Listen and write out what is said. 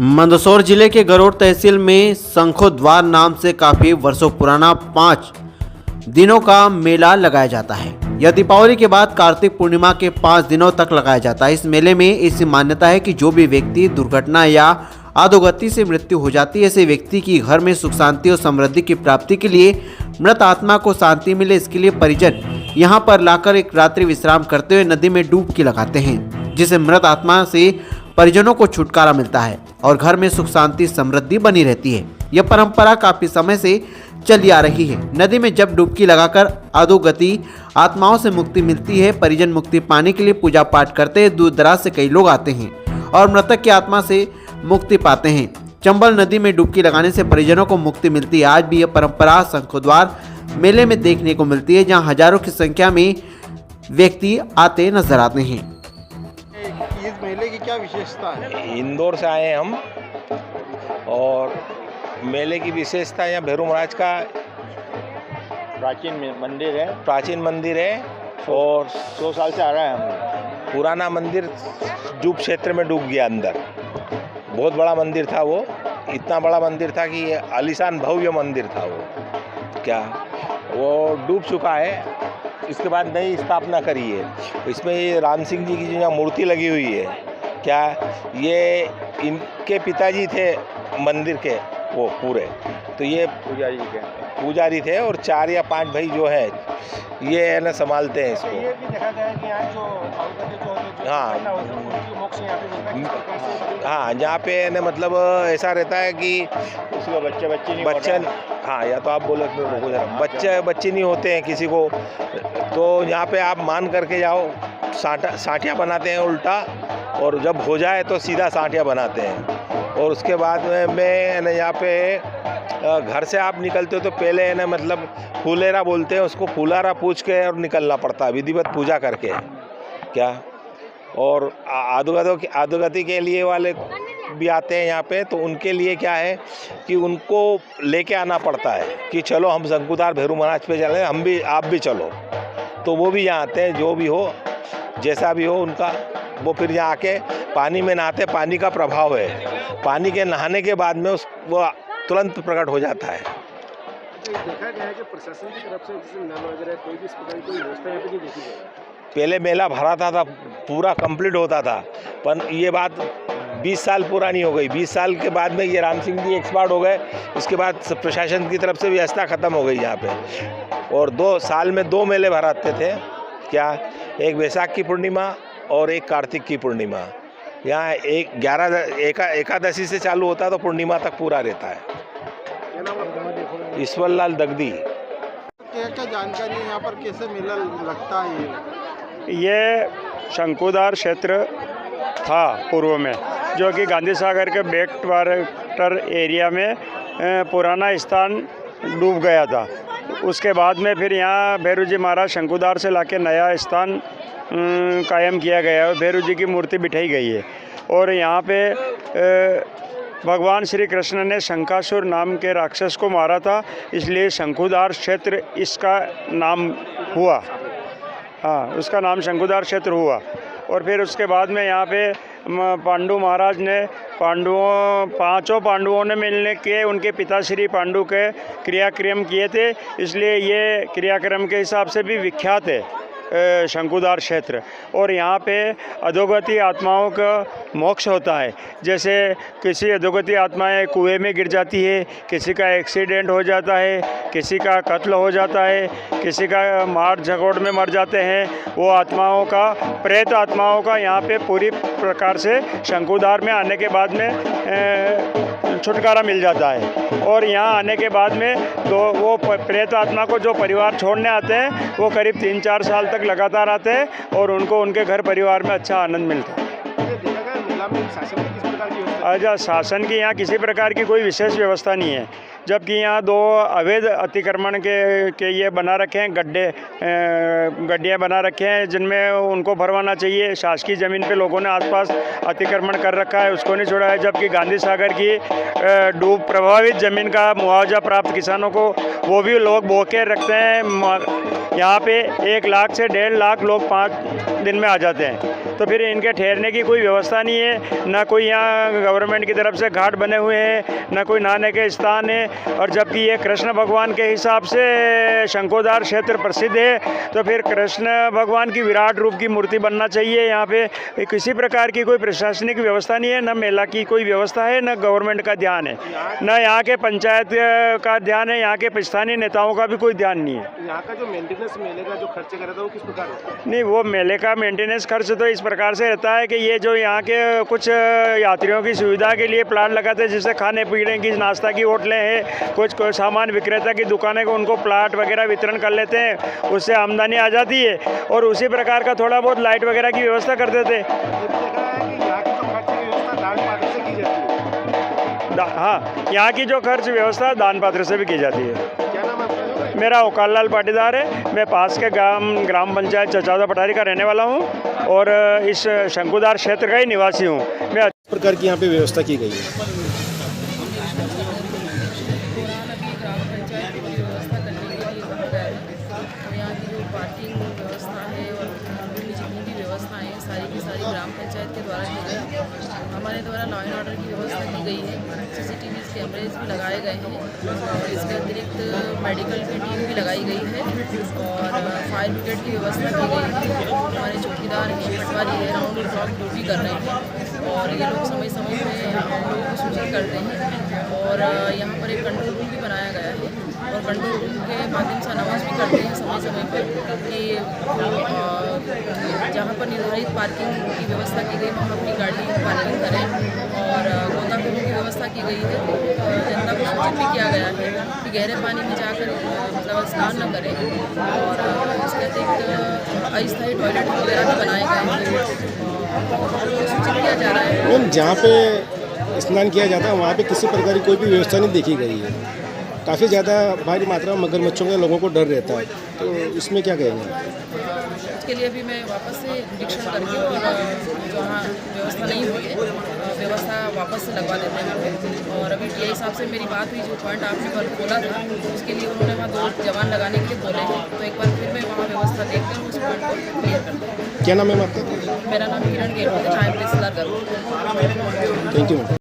मंदसौर जिले के गरोड़ तहसील में शंखोद्वार नाम से काफी वर्षों पुराना 5 दिनों का मेला लगाया जाता है। यह दीपावली के बाद कार्तिक पूर्णिमा के 5 दिनों तक लगाया जाता है। इस मेले में ऐसी मान्यता है कि जो भी व्यक्ति दुर्घटना या अधोगति से मृत्यु हो जाती है, ऐसे व्यक्ति की घर में सुख शांति और समृद्धि की प्राप्ति के लिए मृत आत्मा को शांति मिले, इसके लिए परिजन यहाँ पर लाकर एक रात्रि विश्राम करते हुए नदी में डुबकी लगाते हैं, जिससे मृत आत्मा से परिजनों को छुटकारा मिलता है और घर में सुख शांति समृद्धि बनी रहती है। यह परंपरा काफी समय से चली आ रही है। नदी में जब डुबकी लगाकर अधोगति आत्माओं से मुक्ति मिलती है। परिजन मुक्ति पाने के लिए पूजा पाठ करते हैं। दूर दराज से कई लोग आते हैं और मृतक की आत्मा से मुक्ति पाते हैं। चंबल नदी में डुबकी लगाने से परिजनों को मुक्ति मिलती है। आज भी यह परंपरा शंखोद्वार मेले में देखने को मिलती है, जहां हजारों की संख्या में व्यक्ति आते नजर आते हैं। इस मेले की क्या विशेषता है? इंदौर से आए हैं हम, और मेले की विशेषता यहाँ भैरू महाराज का प्राचीन मंदिर है और 100 साल से आ रहा है हम। पुराना मंदिर डूब क्षेत्र में डूब गया अंदर। बहुत बड़ा मंदिर था वो, इतना बड़ा मंदिर था कि ये आलीशान भव्य मंदिर था वो डूब चुका है। इसके बाद नई स्थापना करी है। इसमें ये राम सिंह जी की जो यहाँ मूर्ति लगी हुई है, ये इनके पिताजी थे मंदिर के, वो पूरे तो ये पुजारी थे और 4 या 5 भाई जो है ये है ना संभालते हैं इसको। ये भी देखा गया है कि यहाँ हाँ, यहाँ पे ना मतलब ऐसा रहता है कि किसी को बच्चे हाँ, या तो आप बोलो बच्चे नहीं होते हैं किसी को, तो यहाँ पे आप मान करके जाओ। साठिया बनाते हैं उल्टा, और जब हो जाए तो सीधा साठिया बनाते हैं। और उसके बाद में ना यहाँ पे घर से आप निकलते हो तो पहले है ना मतलब फूलेरा बोलते हैं उसको, फूलारा पूछ के और निकलना पड़ता है विधिवत पूजा करके क्या। और अधोगति के लिए वाले भी आते हैं यहाँ पे, तो उनके लिए क्या है कि उनको लेके आना पड़ता है कि चलो हम शंखुद्वार भैरू महाराज पे चले, आप भी चलो। तो वो भी यहाँ आते हैं, जो भी हो जैसा भी हो उनका, वो फिर यहाँ आके पानी में नहाते। पानी का प्रभाव है, पानी के नहाने के बाद में वो तुरंत प्रकट हो जाता है। देखा गया है कि प्रशासन की तरफ से जैसे नल वगैरह कोई भी इस प्रकार की व्यवस्था यहाँ पे नहीं देखी गई। पहले मेला भरा था पूरा कंप्लीट होता था, पर ये बात 20 साल पुरानी हो गई। 20 साल के बाद में ये राम सिंह जी एक्सपायर्ड हो गए। इसके बाद प्रशासन की तरफ से व्यवस्था ख़त्म हो गई यहाँ पे। और 2 साल में 2 मेले भराते थे क्या, एक वैशाख की पूर्णिमा और एक कार्तिक की पूर्णिमा। यहाँ 11 से चालू होता है तो पूर्णिमा तक पूरा रहता है। ईश्वर लाल दगदी। क्या जानकारी है यहाँ पर, कैसे मेला लगता है? ये शंखुद्वार क्षेत्र था पूर्व में, जो कि गांधी सागर के बैक वाटर एरिया में पुराना स्थान डूब गया था। उसके बाद में फिर यहाँ भैरू जी महाराज शंखुद्वार से लाके नया स्थान कायम किया गया है। भैरू जी की मूर्ति बिठाई गई है और यहाँ पे भगवान श्री कृष्ण ने शंखासुर नाम के राक्षस को मारा था, इसलिए शंखुद्वार क्षेत्र इसका नाम हुआ। हाँ, उसका नाम शंखुद्वार क्षेत्र हुआ। और फिर उसके बाद में यहाँ पे पांडु महाराज ने पांचों पांडवों ने मिलने के उनके पिता श्री पांडु के क्रियाक्रम किए थे, इसलिए ये क्रियाक्रम के हिसाब से भी विख्यात है शंखुद्वार क्षेत्र। और यहाँ पे अधोगति आत्माओं का मोक्ष होता है। जैसे किसी अधोगति आत्माएं कुएं में गिर जाती है, किसी का एक्सीडेंट हो जाता है, किसी का कत्ल हो जाता है, किसी का मार झगड़ में मर जाते हैं, वो आत्माओं का, प्रेत आत्माओं का यहाँ पे पूरी प्रकार से शंखुद्वार में आने के बाद में छुटकारा मिल जाता है। और यहाँ आने के बाद में वो प्रेत आत्मा को जो परिवार छोड़ने आते हैं, वो करीब 3-4 साल तक लगातार आते हैं और उनको उनके घर परिवार में अच्छा आनंद मिलता है। अच्छा, शासन की यहाँ किसी प्रकार की कोई विशेष व्यवस्था नहीं है, जबकि यहाँ 2 अवैध अतिक्रमण के ये बना रखे हैं, गड्ढियाँ बना रखे हैं जिनमें उनको भरवाना चाहिए। शासकीय ज़मीन पे लोगों ने आसपास अतिक्रमण कर रखा है, उसको नहीं छोड़ा है। जबकि गांधी सागर की डूब प्रभावित ज़मीन का मुआवजा प्राप्त किसानों को वो भी लोग बोके रखते हैं। यहाँ पे 1 लाख से 1.5 लाख लोग 5 दिन में आ जाते हैं। तो फिर इनके ठहरने की कोई व्यवस्था नहीं है, ना कोई यहाँ गवर्नमेंट की तरफ से घाट बने हुए हैं, ना कोई नहाने के स्थान है। और जबकि ये कृष्ण भगवान के हिसाब से शंकोदार क्षेत्र प्रसिद्ध है, तो फिर कृष्ण भगवान की विराट रूप की मूर्ति बनना चाहिए। यहाँ पे किसी प्रकार की कोई प्रशासनिक व्यवस्था नहीं है, न मेला की कोई व्यवस्था है, न गवर्नमेंट का ध्यान है, न यहाँ के पंचायत का ध्यान है, यहाँ के स्थानीय नेताओं का भी कोई ध्यान नहीं है। यहाँ का जो मेंटेनेंस मेले का जो खर्च कर रहा था वो किस प्रकार होता है? नहीं, वो मेले का मेंटेनेंस खर्च तो इस प्रकार से रहता है कि ये जो यहाँ के कुछ यात्रियों की सुविधा के लिए प्लाट लगाते हैं, जिससे खाने पीने की नाश्ता की होटलें हैं, कुछ सामान विक्रेता की दुकानें को उनको प्लाट वगैरह वितरण कर लेते हैं, उससे आमदनी आ जाती है। और उसी प्रकार का थोड़ा बहुत लाइट वगैरह की व्यवस्था कर देते हैं। ये भी देखा है कि यहाँ की जो खर्च की व्यवस्था दान पात्र से की जाती है। हाँ, यहाँ की जो खर्च व्यवस्था दान पात्र से भी की जाती है। क्या नाम है आपका? मेरा ओकाल लाल पाटीदार है। मैं पास के ग्राम पंचायत चचौदा पठारी का रहने वाला हूँ और इस शंकुदार क्षेत्र का ही निवासी हूँ। मैं किस प्रकार की यहाँ पे व्यवस्था की गई है? ग्राम पंचायत की व्यवस्था करने के लिए कहा गया था। और यहाँ की जो पार्किंग व्यवस्था है और अन्य जितनी भी व्यवस्थाएं हैं सारी की सारी ग्राम पंचायत के द्वारा की गई। हमारे द्वारा लॉ एंड ऑर्डर की व्यवस्था की गई है, CCTV कैमरेज भी लगाए गए हैं और इसके अतिरिक्त मेडिकल की टीम भी लगाई गई है और फायर ब्रिगेड की व्यवस्था की गई है। हमारे चौकीदार हैं, पटवारी है, राउंड द क्लॉक ड्यूटी कर रहे हैं और ये लोग समय समय पर हम लोगों को सूचित करते हैं। और यहाँ पर एक कंट्रोल रूम भी बनाया गया है और कंट्रोल रूम के माध्यम से अनाउंस भी करते हैं समय समय पर कि जहाँ पर निर्धारित पार्किंग की व्यवस्था की गई वहाँ अपनी गाड़ी पार्किंग करें। और गोताखोरों की व्यवस्था की गई है, जनता को सूचित भी किया गया है कि गहरे पानी में जाकर मतलब स्नान न करें। और इसके अतिरिक्त अस्थायी टॉयलेट वगैरह भी बनाए गए हैं, सूचित किया जा रहा है। मैम, जहाँ पे स्नान किया जाता है वहाँ पे किसी प्रकार की कोई भी व्यवस्था नहीं देखी गई है। काफ़ी ज़्यादा भारी मात्रा में मगरमच्छों का लोगों को डर रहता है, तो इसमें क्या कहेंगे? उसके लिए भी मैं वापस से निरीक्षण करके और जहाँ व्यवस्था नहीं हुई है व्यवस्था वापस से लगवा देते हैं। और अभी TI साहब से मेरी बात हुई, जो पॉइंट आपने कल खोला था उसके लिए उन्होंने वहाँ 2 जवान लगाने के लिए बोले हैं, तो एक बार फिर मैं वहाँ व्यवस्था देखकर उस पॉइंट को क्लियर कर दूँ। क्या नाम है आपका? मेरा नाम किरण गेट है, चाय तहसीलदार करूँ। Thank you.